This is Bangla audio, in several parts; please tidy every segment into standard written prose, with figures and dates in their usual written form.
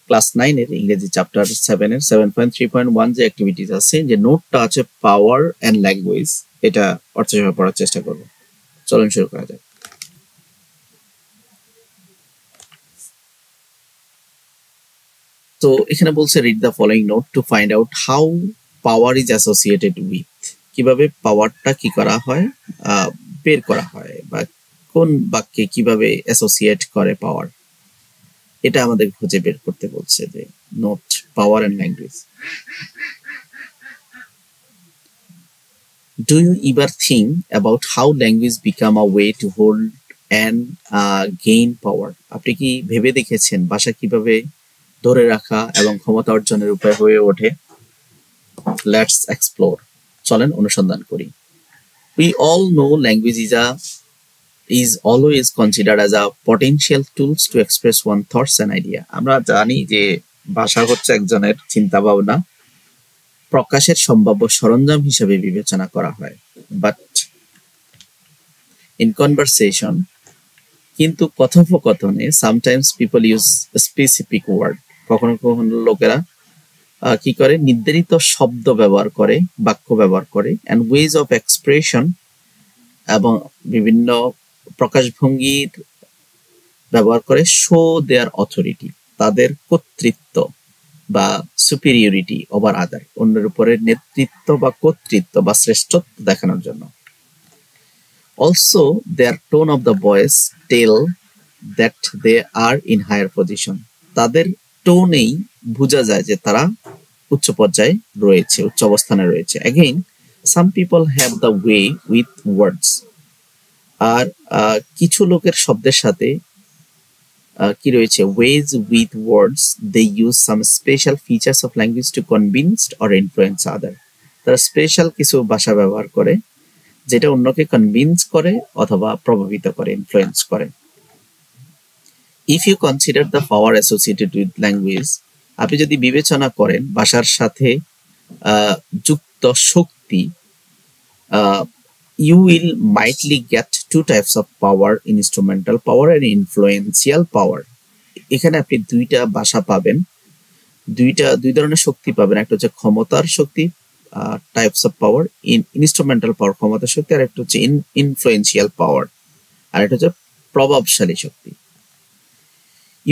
ক্লাস 9 এর ইংরেজি চ্যাপ্টার 7 এর 7.3.1 যে অ্যাক্টিভিটিস আছে, যে নোটটা আছে পাওয়ার এন্ড ল্যাঙ্গুয়েজ, এটা অর্থসহ পড়ার চেষ্টা করব। চলুন শুরু করা যাক। তো এখানে বলছে read the following note to find out how power is associated with, কিভাবে পাওয়ারটা কি করা হয়, বের করা হয়, বা কোন বাক্যে কিভাবে অ্যাসোসিয়েট করে পাওয়ার, এটা আমাদের খুঁজে বের করতে বলছে। যে note power and language. Do you ever think about how language become a way to hold and gain power? আপনি কি ভেবে দেখেছেন ভাষা কিভাবে ধরে রাখা এবং ক্ষমতা অর্জনের উপায় হয়ে ওঠে? Let's explore. চলেন অনুসন্ধান করি। We all know language is always considered as a potential tools to express one thoughts and idea. আমরা জানি যে ভাষা হচ্ছে একজনের চিন্তা ভাবনা প্রকাশের সম্ভাব্য সরঞ্জাম হিসেবে বিবেচনা করা হয়। বাট ইন কনভারসেশন, কিন্তু কথোপকথনে sometimes people use specific word, কখনো কখনো লোকেরা কি করে নির্ধারিত শব্দ ব্যবহার করে, বাক্য ব্যবহার করে, অ্যান্ড ওয়েজ অফ এক্সপ্রেশন, এবং বিভিন্ন প্রকাশভঙ্গির ব্যবহার করে শো দেয়ার অথরিটি, তাদের কর্তৃত্ব বা সুপিরিয়রিটি ওভার আদার, অন্যের উপরে নেতৃত্ব বা কর্তৃত্ব বা শ্রেষ্ঠত্ব দেখানোর জন্য। Also their tone of the voice tell that they are in higher position, তাদের টোনেই বোঝা যায় যে তারা উচ্চ পর্যায়ে রয়েছে, উচ্চ অবস্থানে রয়েছে। Again, some people have the way with words, আর কিছু লোকের শব্দের সাথে কি রয়েছে, ways with words they use some special features of language to convince or influence other, তারা স্পেশাল কিছু ভাষা ব্যবহার করে যেটা অন্যকে কনভিন্স করে অথবা প্রভাবিত করে, ইনফ্লুয়েন্স করে। If you consider the power associated with language, আপনি যদি বিবেচনা করেন ভাষার সাথে যুক্ত শক্তি, you will mightly get two types of power, instrumental power and influential power. এখানে আপনি দুইটা ভাষা পাবেন, দুই ধরনের শক্তি পাবেন। একটা হচ্ছে ক্ষমতার শক্তি, types of power, instrumental power ক্ষমতার শক্তি, আর একটা হচ্ছে ইনফ্লুয়েন্সিয়াল পাওয়ার, আর একটা হচ্ছে প্রভাবশালী শক্তি।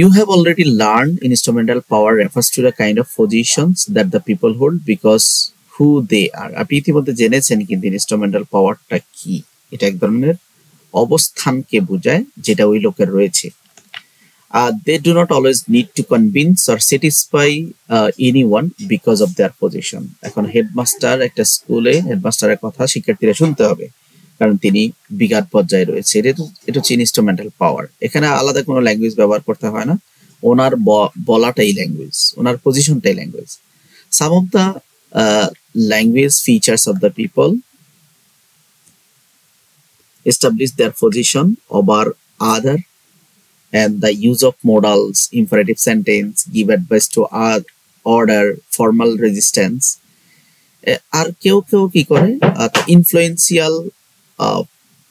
You have already learned instrumental power refers to the kind of positions that the people hold because who they are. আপনি ইতিমধ্যে জেনেছেন কিন্তু ইনস্ট্রুমেন্টাল পাওয়ারটা কি। এটা এক ধরনের অবস্থানকে বোঝায় যেটা ওই লোকের রয়েছে। They do not always need to convince or satisfy anyone because of their position. এখন হেডমাস্টার, একটা স্কুলে হেডমাস্টারের কথা শিক্ষার্থীরা শুনতে হবে কারণ তিনি বিঘাত পর্যায়ে রয়েছে। এটা হচ্ছে ইনস্ট্রুমেন্টাল পাওয়ার। এখানে আলাদা কোনো ল্যাঙ্গুয়েজ ব্যবহার করতে হয় না, ওনার বলাটাই ল্যাঙ্গুয়েজ, ওনার পজিশনটাই language. Some of the language features of the people establish their position over other, and the use of modals, imperative sentence, give advice to order, formal resistance. আর কেউ কেউ কি করে ইনফ্লুয়েন্সিয়াল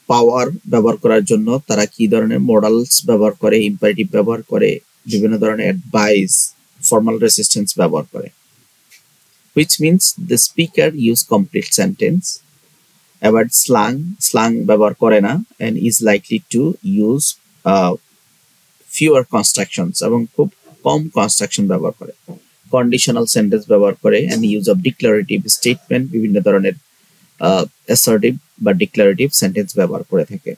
পাওয়ার ব্যবহার করার জন্য তারা কি ধরনের মডালস ব্যবহার করে, ইম্পারেটিভ ব্যবহার করে, বিভিন্ন ধরনের অ্যাডভাইস, ফর্মাল রেসিস্টেন্স ব্যবহার করে। Which means the speaker use complete sentence, avoid slang ব্যবহার করে না, and is likely to use fewer constructions, এবং খুব কম কনস্ট্রাকশন ব্যবহার করে। কন্ডিশনাল সেন্টেন্স ব্যবহার করে, and use of declarative statement, বিভিন্ন ধরনের assertive বা declarative সেন্টেন্স ব্যবহার করে থাকে।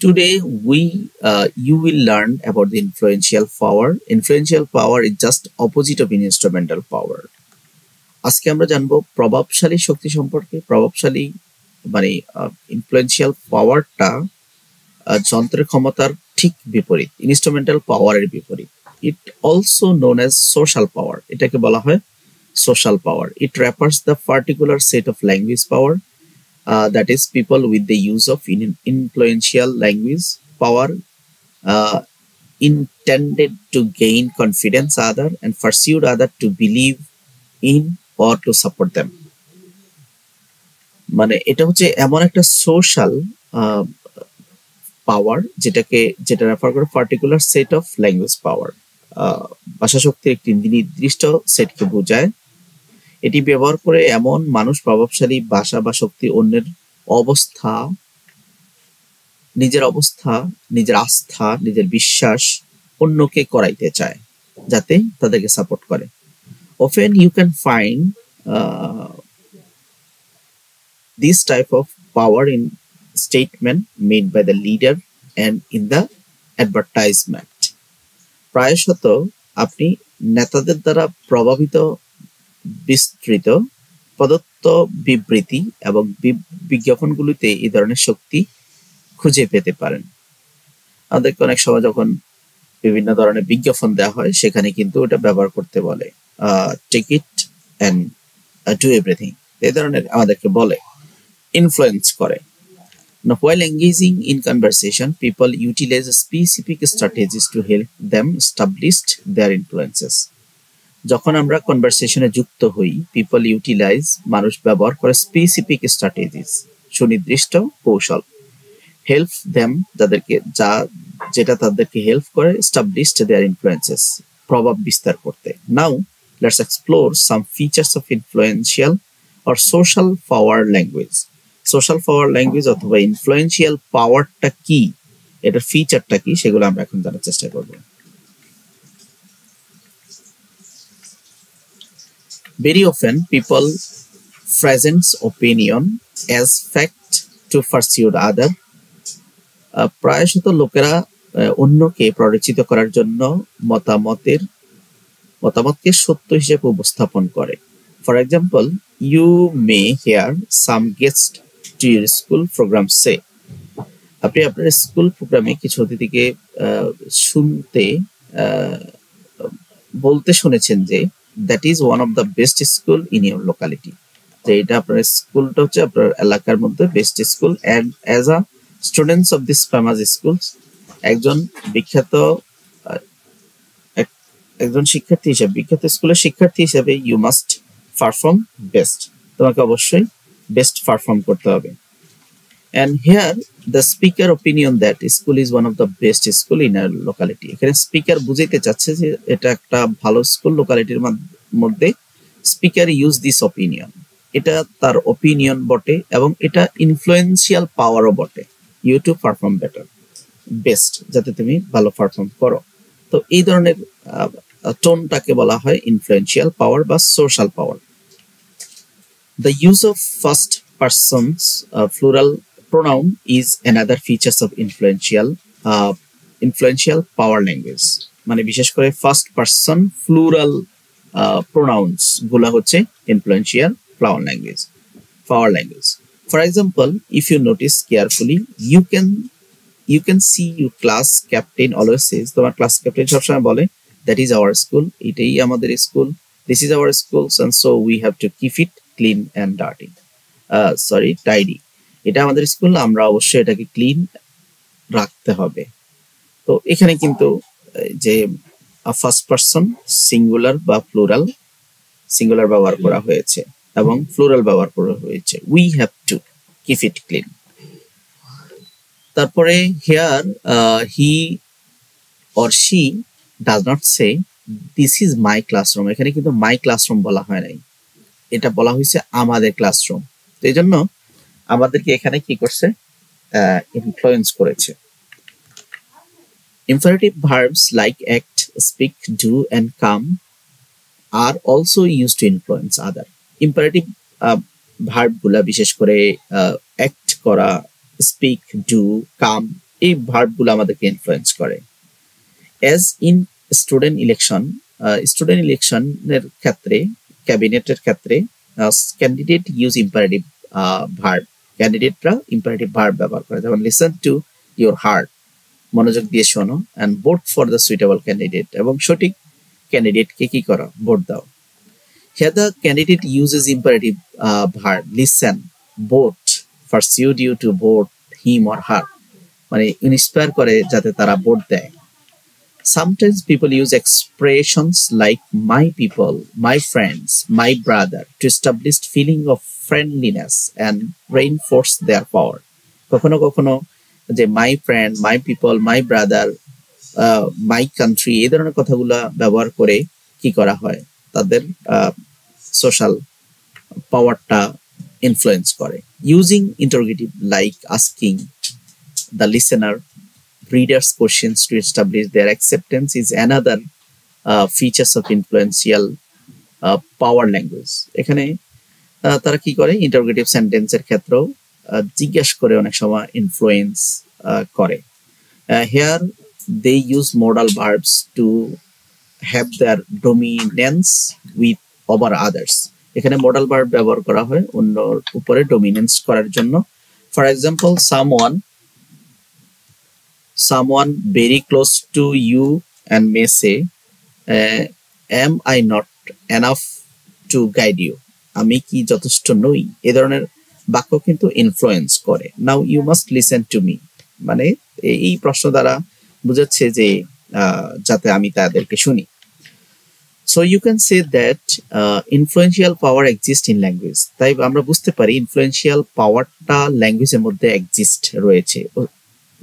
Today you will learn about the influential power. Influential power is just opposite of instrumental power. আজকে আমরা জানবো প্রভাবশালী শক্তি সম্পর্কে। প্রভাবশালী মানে ইনফ্লুয়েন্সিয়াল পাওয়ারটা যন্ত্রের ক্ষমতার ঠিক বিপরীত, ইনস্ট্রুমেন্টাল পাওয়ারের বিপরীত। It also known as social power, এটাকে বলা হয় social power. It refers the particular set of language power, that is people with the use of influential language power intended to gain confidence other and persuade other to believe in or to support them. মানে এটা হচ্ছে এমন একটা সোশ্যাল পাওয়ার, যেটা রেফার করে পার্টিকুলার সেট অফ ল্যাঙ্গুয়েজ পাওয়ার, ভাষা শক্তির একটি নির্দিষ্ট সেটকে বোঝায়। এটি ব্যবহার করে এমন মানুষ প্রভাবশালী ভাষা বা শক্তি অন্যের অবস্থা, নিজের আস্থা, নিজের বিশ্বাস অন্যকে করাইতে চায়, যাতে তাদেরকে সাপোর্ট করে। Often you can find this type of power in statement made by the leader and in the advertisement. প্রায়শত আপনি নেতাদের দ্বারা প্রভাবিত বিস্তৃত প্রদত্ত বিবৃতি এবং বিজ্ঞাপনগুলিতে এই ধরনের শক্তি খুঁজে পেতে পারেন। আমাদেরকে অনেক সময় যখন বিভিন্ন ধরনের বিজ্ঞাপন দেওয়া হয়, সেখানে কিন্তু ওটা ব্যবহার করতে বলে, take it and do everything, এই ধরনের আমাদেরকে বলে, ইনফ্লুয়েন্স করে। Now, while engaging in conversation, people utilize specific strategies to help them establish their influences. যখন আমরা কনভারসেশনে যুক্ত হই, পিপল ইউটিলাইজ, মানুষ ব্যবহার করে স্পেসিফিক স্ট্র্যাটেজিস, সুনির্দিষ্ট কৌশল, হেল্প দেম, যেটা তাদেরকে হেল্প করে এস্টাবলিশড দেয়ার ইনফ্লুয়েন্সেস, প্রভাব বিস্তার করতে। Now let's explore some features of influential or social power language. Social power language অথবা ইনফ্লুয়েন্সিয়াল পাওয়ারটা কি, এটার ফিচারটা কি, সেগুলো আমরা এখন জানার চেষ্টা করব। Very often people present opinion as fact to pursue other. প্রায়শত লোকেরা অন্যকে প্ররোচিত করার জন্য মতামতকে সত্য হিসেবে উপস্থাপন করে। For example, you may hear some guest to your school program say. আপনি আপনার স্কুল প্রোগ্রামে কিছু অতিথিকে বলতে শুনেছেন যে that is one of the best school in your locality, যে এটা আপনার স্কুলটা হচ্ছে আপনার এলাকার মধ্যে best school. And as a students of this famous schools, একজন বিখ্যাত স্কুলের শিক্ষার্থী হিসেবে ইউ মাস্ট পারফর্ম বেস্ট, তোমাকে অবশ্যই বেস্ট পারফর্ম করতে হবে। And here the speaker opinion that school is one of the best school in our locality. এখানে স্পিকার বুঝাইতে চাচ্ছে যে এটা একটা ভালো স্কুল লোকালিটির মধ্যে। স্পিকার ইউজ দিস অপিনিয়ন, এটা তার অপিনিয়ন বটে এবং এটা ইনফ্লুয়েন্সিয়াল পাওয়ারও বটে। You to perform better, best, যাতে তুমি ভালো পারফর্ম করো। তো এই ধরনের টোনটাকে বলা হয় ইনফ্লুয়েন্সিয়াল পাওয়ার বা social power. The use of first persons plural pronoun is another features of influential power language. মানে বিশেষ করে ফার্স্ট পারসন প্লুরাল প্রোনাউন্স গুলা হচ্ছে influential power language. For example, if you notice carefully, you can see your class captain always says, তোমার ক্লাস ক্যাপ্টেন সবসময় বলে, that is our school, এটাই আমাদের school, this is our school, and so we have to keep it clean and tidy. এটা আমাদের স্কুল, আমরা অবশ্যই এটাকে ক্লিন রাখতে হবে। তো এখানে কিন্তু যে ফার্স্ট পারসন সিঙ্গুলার বা প্লুরাল, সিঙ্গুলার ব্যবহার করা হয়েছে এবং প্লুরাল ব্যবহার করা হয়েছে, we have to keep it clean. তারপরে here he or she does not say this is my classroom, এখানে কিন্তু মাই ক্লাসরুম বলা হয় নাই, এটা বলা হয়েছে আমাদের ক্লাসরুম। তো এই জন্য আমাদেরকে এখানে কি করছে, ইনফ্লুয়েন্স করেছে। Imperative verbs like act, speak, do and come are also used to influence other. Imperative verb গুলা বিশেষ করে act করা, speak, do, come, এই ভার্ব গুলো আমাদেরকে ইনফ্লুয়েন্স করে। As in student ইলেকশনের ক্ষেত্রে, ক্যাবিনেটের ক্ষেত্রে ক্যান্ডিডেট ইউজ ইম্পারেটিভ ভার্ব, ক্যান্ডিডেটরা ইম্পারেটিভ ভার্ব ব্যবহার করে, যেমন লিসেন টু ইউর হার্ট, মনোযোগ দিয়ে শোনো, and vote for the suitable candidate, এবং সঠিক ক্যান্ডিডেটকে কি করো, ভোট দাও। Here the candidate uses imperative verb listen, vote, pursued you to vote him or her, মানে ইন্সপায়ার করে যাতে তারা ভোট দেয়। Sometimes people use expressions like my people, my friends, my brother to establish feeling of friendliness and reinforce their power. কখনো কখনো যে my friend, my people, my brother, my country, এই ধরনের কথাগুলা ব্যবহার করে কি করা হয়, তাদের সোশ্যাল পাওয়ারটা ইনফ্লুয়েন্স করে। Using interrogative like asking the listener readers questions to establish their acceptance is another features of influential power language. এখানে তারা কি করে, ইন্টারোগেটিভ সেন্টেন্সের ক্ষেত্রেও জিজ্ঞেস করে অনেক সময় ইনফ্লুয়েন্স করে। Here they use modal verbs to have their dominance with over others. এখানে modal verb ব্যবহার করা হয় অন্যর উপরে ডমিনেন্স করার জন্য। For example, someone very close to you and may say, am I not enough to guide you? আমি কি যথেষ্ট নই? এই ধরনের বাক্য কিন্তু ইনফ্লুয়েন্স করে। Now you must listen to me, মানে এই প্রশ্ন দ্বারা বোঝাচ্ছে যে যাতে আমি তাদেরকে শুনি। So you can say that influential power exist in language. তাই আমরা বুঝতে পারি ইনফ্লুয়েন্সিয়াল পাওয়ারটা ল্যাঙ্গুয়েজের মধ্যে এক্সিস্ট রয়েছে,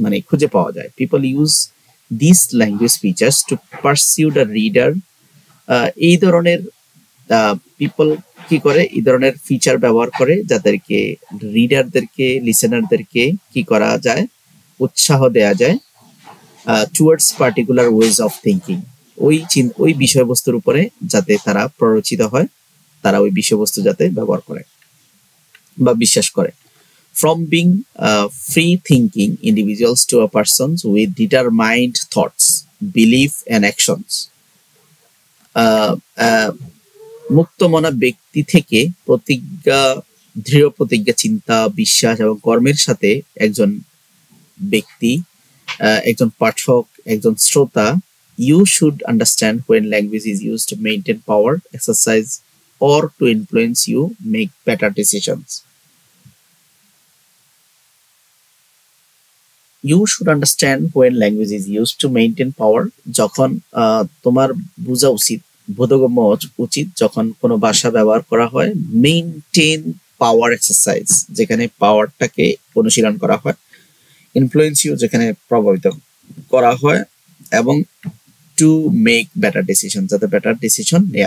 মানে খুঁজে পাওয়া যায়। People use this language features to pursue the reader. এই ধরনের পিপল কি করে, এই ধরনের ফিচার ব্যবহার করে যাদেরকে রিডারদেরকে, লিসেনারদেরকে কি করা যায়, উৎসাহ দেয়া যায় towards particular ways of thinking, ওই বিষয়বস্তুর উপরে যাতে তারা প্ররোচিত হয়, তারা ওই বিষয়বস্তু যাতে ব্যবহার করে বা বিশ্বাস করে। From being free thinking individuals to a persons with determined thoughts, belief and actions. মুক্তমনা ব্যক্তি থেকে দৃঢ় প্রতিজ্ঞা, চিন্তা, বিশ্বাস এবং কর্মের সাথে একজন ব্যক্তি, একজন পাঠক, একজন শ্রোতা, you should understand when language is used to maintain power, exercise or to influence you make better decisions. You should understand when language is used to maintain power. যখন তোমার বোঝা উচিত, বোধগম্য উচিত যখন কোনো ভাষা ব্যবহার করা হয় মেইনটেইন পাওয়ার এক্সারসাইজ, যেখানে পাওয়ারটাকে অনুশীলন করা হয়, ইনফ্লুয়েন্স ইউ যেখানে প্রভাবিত করা হয়, এবং টু মেক বেটার ডিসিশন, যাতে বেটার ডিসিশন নেওয়া